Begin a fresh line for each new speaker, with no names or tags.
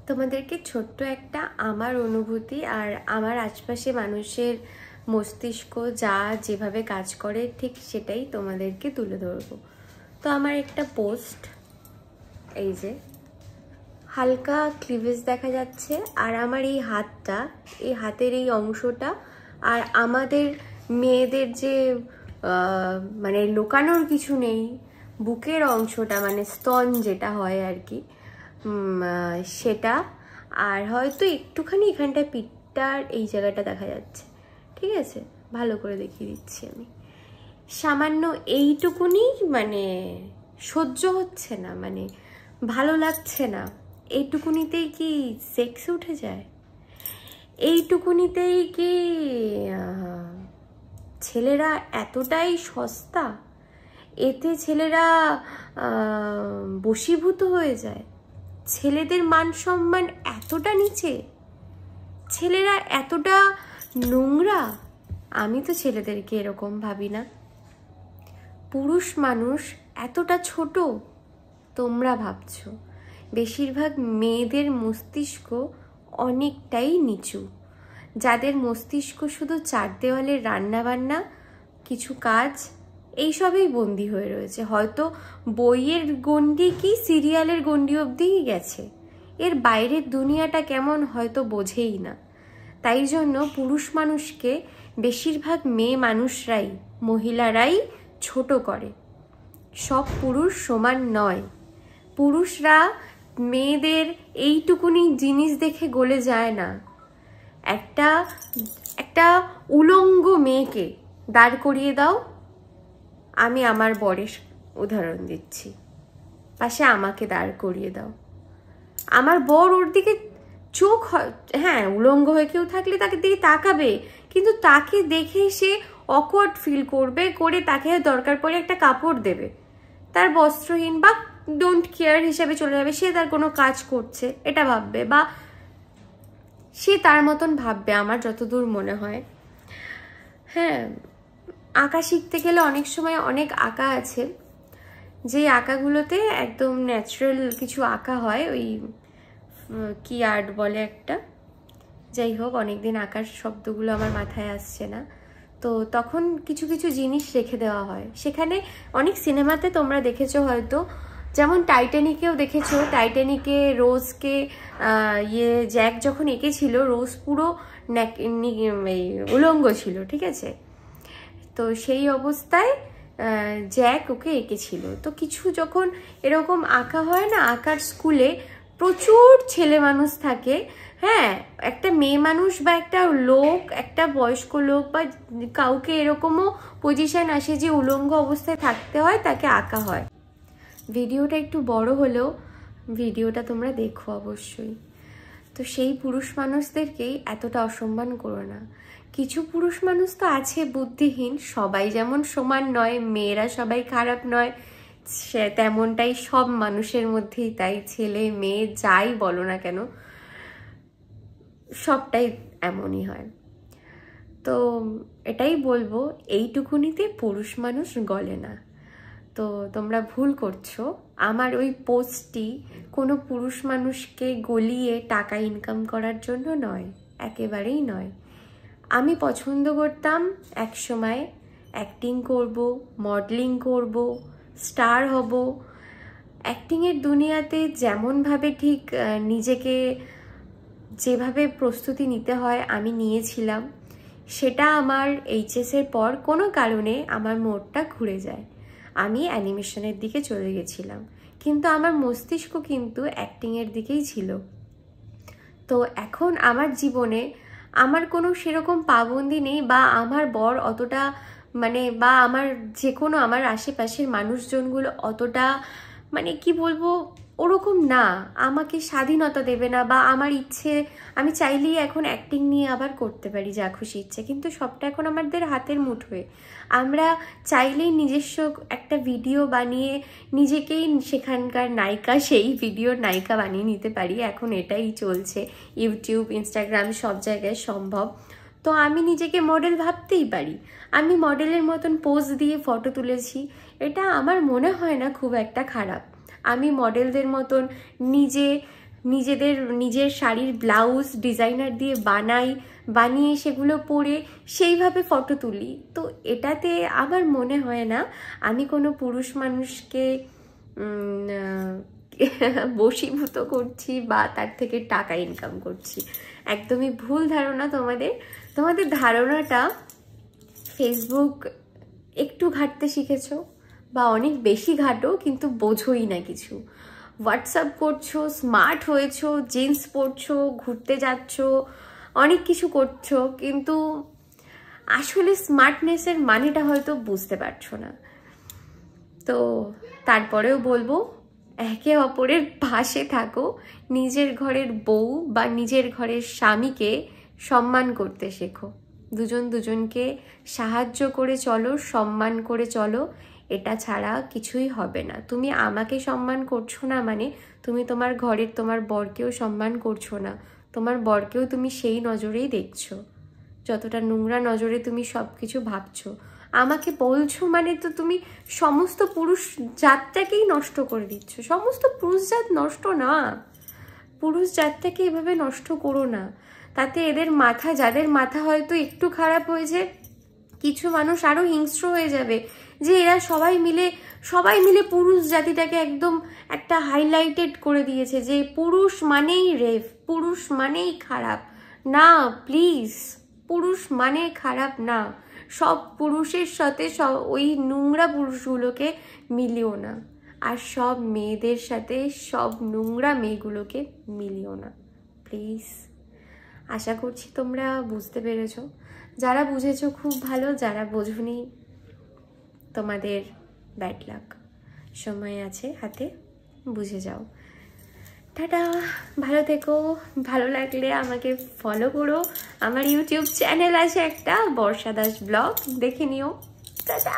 তোমাদেরকে ছোট্ট একটা আমার অনুভূতি আর আমার আশপাশে মানুষের মস্তিষ্ক যা যেভাবে কাজ করে ঠিক সেটাই তোমাদেরকে তুলে ধরবো। তো আমার একটা পোস্ট, এই যে হালকা ক্লিভেজ দেখা যাচ্ছে, আর আমার এই হাতটা, এই হাতের এই অংশটা, আর আমাদের মেয়েদের যে মানে লুকানোর কিছু নেই, বুকের অংশটা মানে স্তন যেটা হয় আর কি, সেটা, আর হয়তো একটুখানি এখানটায় পিঠটার এই জায়গাটা দেখা যাচ্ছে। ঠিক আছে, ভালো করে দেখিয়ে দিচ্ছি আমি। সামান্য এইটুকুনি মানে সহ্য হচ্ছে না, মানে ভালো লাগছে না। এইটুকুনিতেই কি সেক্স উঠে যায়? এইটুকুনিতেই কি ছেলেরা এতটাই সস্তা? এতে ছেলেরা বশীভূত হয়ে যায়? ছেলেদের মান সম্মান এতটা নিচে? ছেলেরা এতটা নোংরা? আমি তো ছেলেদেরকে এরকম ভাবি না। পুরুষ মানুষ এতটা ছোট তোমরা ভাবছো। বেশিরভাগ মেয়েদের মস্তিষ্ক অনেকটাই নিচু, যাদের মস্তিষ্ক শুধু চার দেওয়ালের রান্নাবান্না, কিছু কাজ, এইসবেই বন্দি হয়ে রয়েছে। হয়তো বইয়ের গণ্ডি কি সিরিয়ালের গণ্ডি অবধিই গেছে, এর বাইরের দুনিয়াটা কেমন হয়তো বোঝেই না। তাই জন্য পুরুষ মানুষকে বেশিরভাগ মেয়ে মানুষরাই, মহিলারাই ছোট করে। সব পুরুষ সমান নয়। পুরুষরা মেয়েদের এইটুকুনি জিনিস দেখে গলে যায় না। একটা উলঙ্গ মেয়েকে দাঁড় করিয়ে দাও, আমি আমার বরের উদাহরণ দিচ্ছি, পাশে আমাকে দাঁড় করিয়ে দাও, আমার বর ওর দিকে চোখ, হ্যাঁ উলঙ্গ হয়ে কেউ থাকলে তাকে দিকে তাকাবে, কিন্তু তাকে দেখে সে অকওয়ার্ড ফিল করবে, করে তাকে দরকার পড়ে একটা কাপড় দেবে, তার বস্ত্রহীন বা ডোন্ট কেয়ার হিসাবে চলে যাবে। সে তার কোনো কাজ করছে এটা ভাববে, বা সে তার মতন ভাববে, আমার যতদূর মনে হয়। হ্যাঁ, আঁকা শিখতে গেলে অনেক সময় অনেক আঁকা আছে, যে আঁকাগুলোতে একদম ন্যাচারাল কিছু আঁকা হয়, ওই কি আর্ট বলে একটা, যাই হোক, অনেকদিন আঁকার শব্দগুলো আমার মাথায় আসছে না। তো তখন কিছু কিছু জিনিস রেখে দেওয়া হয় সেখানে। অনেক সিনেমাতে তোমরা দেখেছো হয়তো, যেমন টাইটানিকেও দেখেছো। টাইটানিকে রোজকে জ্যাক যখন এঁকেছিল, রোজ পুরো উলঙ্গ ছিল, ঠিক আছে? তো সেই অবস্থায় জ্যাক ওকে এঁকেছিল। তো কিছু যখন এরকম আঁকা হয় না, আঁকার স্কুলে প্রচুর ছেলে মানুষ থাকে, হ্যাঁ, একটা মেয়ে মানুষ বা একটা লোক, একটা বয়স্ক লোক বা কাউকে এরকমও পজিশন আসে যে উলঙ্গ অবস্থায় থাকতে হয়, তাকে আঁকা হয়। ভিডিওটা একটু বড় হলেও ভিডিওটা তোমরা দেখো অবশ্যই। তো সেই পুরুষ মানুষদেরকেই এতটা অসম্মান করো না। কিছু পুরুষ মানুষ তো আছে বুদ্ধিহীন, সবাই যেমন সমান নয়, মেয়েরা সবাই খারাপ নয়, সে তেমনটাই সব মানুষের মধ্যেই তাই। ছেলে মেয়ে যাই বলো না কেন, সবটাই এমনই হয়। তো এটাই বলবো, এইটুকুনিতে পুরুষ মানুষ গলে না। তো তোমরা ভুল করছো। আমার ওই পোস্টটি কোনো পুরুষ মানুষকে গলিয়ে টাকা ইনকাম করার জন্য নয়, একেবারেই নয়। আমি পছন্দ করতাম এক সময় অ্যাক্টিং করব, মডেলিং করব, স্টার হব। অ্যাক্টিংয়ের দুনিয়াতে যেমনভাবে ঠিক নিজেকে যেভাবে প্রস্তুতি নিতে হয় আমি নিয়েছিলাম, সেটা আমার এইচএসের পর কোনো কারণে আমার মোড়টা ঘুরে যায়। আমি অ্যানিমেশনের দিকে চলে গেছিলাম, কিন্তু আমার মস্তিষ্ক কিন্তু অ্যাক্টিংয়ের দিকেই ছিল। তো এখন আমার জীবনে আমার কোনো সেরকম পাবন্দি নেই, বা আমার বর অতটা মানে, বা আমার যে কোনো আমার আশেপাশের মানুষজনগুলো অতটা মানে কি বলবো, ওরকম না, আমাকে স্বাধীনতা দেবে না, বা আমার ইচ্ছে আমি চাইলেই এখন অ্যাক্টিং নিয়ে আবার করতে পারি যা খুশি ইচ্ছে। কিন্তু সবটা এখন আমাদের হাতের মুঠোয়। আমরা চাইলেই নিজস্ব একটা ভিডিও বানিয়ে নিজেকেই সেখানকার নায়িকা, সেই ভিডিওর নায়িকা বানিয়ে নিতে পারি। এখন এটাই চলছে, ইউটিউব, ইনস্টাগ্রাম সব জায়গায় সম্ভব। তো আমি নিজেকে মডেল ভাবতেই পারি। আমি মডেলের মতন পোজ দিয়ে ফটো তুলেছি, এটা আমার মনে হয় না খুব একটা খারাপ। আমি মডেলদের মতন নিজে নিজের শাড়ির ব্লাউজ ডিজাইনার দিয়ে বানিয়ে সেগুলো পরে সেইভাবে ফটো তুলি। তো এটাতে আমার মনে হয় না আমি কোনো পুরুষ মানুষকে বশীভূত করছি বা তার থেকে টাকা ইনকাম করছি। একদমই ভুল ধারণা তোমাদের ধারণাটা। ফেসবুক একটু ঘাঁটতে শিখেছো বা অনেক বেশি ঘাঁটো কিন্তু বোঝোই না কিছু। হোয়াটসঅ্যাপ করছো, স্মার্ট হয়েছো, জিন্স পরছো, ঘুরতে যাচ্ছ, অনেক কিছু করছো, কিন্তু আসলে স্মার্টনেসের মানেটা হয়তো বুঝতে পারছো না। তো তারপরেও বলবো, একে অপরের পাশে থাকো, নিজের ঘরের বউ বা নিজের ঘরের স্বামীকে সম্মান করতে শেখো, দুজনকে সাহায্য করে চলো, সম্মান করে চলো, এটা ছাড়া কিছুই হবে না। তুমি আমাকে সম্মান করছো না মানে তুমি তোমার ঘরের তোমার বরকেও সম্মান করছো না, তোমার বরকেও তুমি সেই নজরেই দেখছো, যতটা নোংরা নজরে তুমি সব কিছু ভাবছো। আমাকে বলছো মানে তো তুমি সমস্ত পুরুষ জাতটাকেই নষ্ট করে দিচ্ছ। সমস্ত পুরুষ জাত নষ্ট না, পুরুষ জাতটাকে এভাবে নষ্ট করো না। তাতে যাদের মাথা হয়তো একটু খারাপ হয়েছে, কিছু মানুষ আরো হিংস্র হয়ে যাবে যে এরা সবাই মিলে পুরুষ জাতিটাকে একদম একটা হাইলাইটেড করে দিয়েছে যে পুরুষ মানেই রেপ, পুরুষ মানেই খারাপ। না প্লিজ, পুরুষ মানে খারাপ না। সব পুরুষের সাথে ওই নোংরা পুরুষগুলোকে মিলিও না, আর সব মেয়েদের সাথে সব নোংরা মেয়েগুলোকে মিলিও না প্লিজ। আশা করছি তোমরা বুঝতে পেরেছো। যারা বুঝেছো খুব ভালো, যারা বোঝোনি তোমাদের ব্যাড লাক। সময় আছে হাতে, বুঝে যাও। টাটা, ভালো থেকো। ভালো লাগলে আমাকে ফলো করো। আমার ইউটিউব চ্যানেল আছে একটা, বর্ষা দাস ব্লগ, দেখে নিও। টাটা।